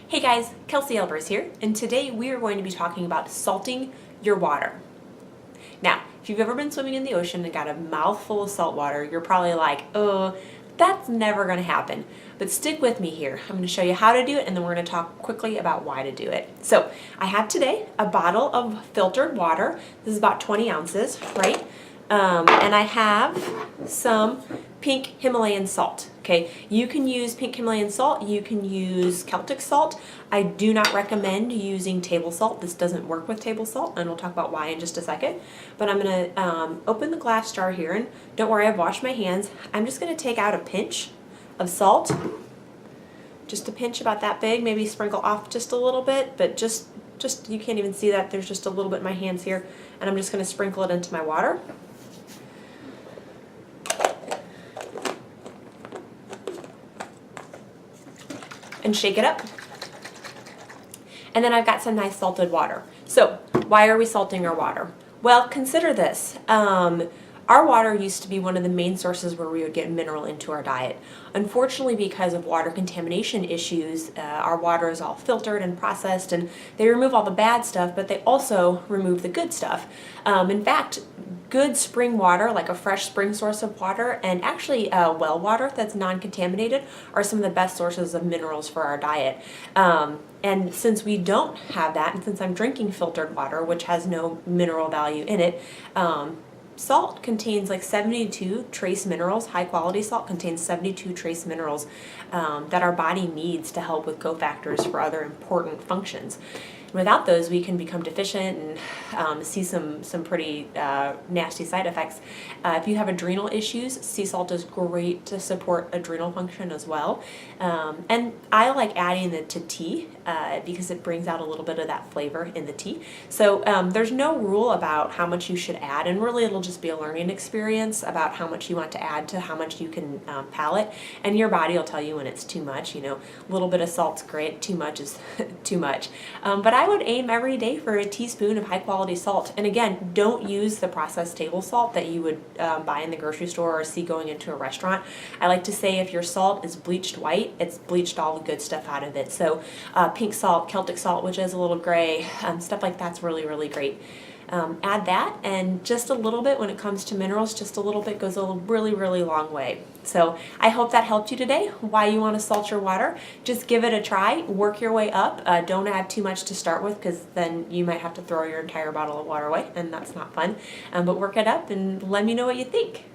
Hey guys, Kelsey Elvers here, and today we are going to be talking about salting your water. Now, if you've ever been swimming in the ocean and got a mouthful of salt water, you're probably like, oh, that's never going to happen. But stick with me here. I'm going to show you how to do it, and then we're going to talk quickly about why to do it. So, I have today a bottle of filtered water. This is about 20 ounces, right? And I have some pink Himalayan salt. Okay, you can use pink Himalayan salt, you can use Celtic salt. I do not recommend using table salt. This doesn't work with table salt, and we'll talk about why in just a second. But I'm going to open the glass jar here, and don't worry, I've washed my hands. I'm just going to take out a pinch of salt, just a pinch about that big, maybe sprinkle off just a little bit, but just you can't even see that, there's just a little bit in my hands here, and I'm just going to sprinkle it into my water. And shake it up. And then I've got some nice salted water. So why are we salting our water? Well, consider this. Our water used to be one of the main sources where we would get mineral into our diet. Unfortunately, because of water contamination issues, our water is all filtered and processed, and they remove all the bad stuff, but they also remove the good stuff. In fact, good spring water, like a fresh spring source of water, and actually well water that's non-contaminated are some of the best sources of minerals for our diet. And since we don't have that, and since I'm drinking filtered water, which has no mineral value in it, salt contains like 72 trace minerals. High quality salt contains 72 trace minerals that our body needs to help with cofactors for other important functions. Without those, we can become deficient and see some pretty nasty side effects. If you have adrenal issues, sea salt is great to support adrenal function as well. And I like adding it to tea because it brings out a little bit of that flavor in the tea. So there's no rule about how much you should add, and really it'll just be a learning experience about how much you want to add to how much you can palate. And your body will tell you when it's too much. You know, a little bit of salt's great, too much is too much. But I would aim every day for a teaspoon of high quality salt. And again, don't use the processed table salt that you would buy in the grocery store or see going into a restaurant. I like to say if your salt is bleached white, it's bleached all the good stuff out of it. So pink salt, Celtic salt, which is a little gray, stuff like that's really, really great. Add that, and just a little bit when it comes to minerals, just a little bit goes a really, really long way. So I hope that helped you today. Why you want to salt your water, just give it a try, work your way up. Don't add too much to start with, because then you might have to throw your entire bottle of water away, and that's not fun. But work it up and let me know what you think.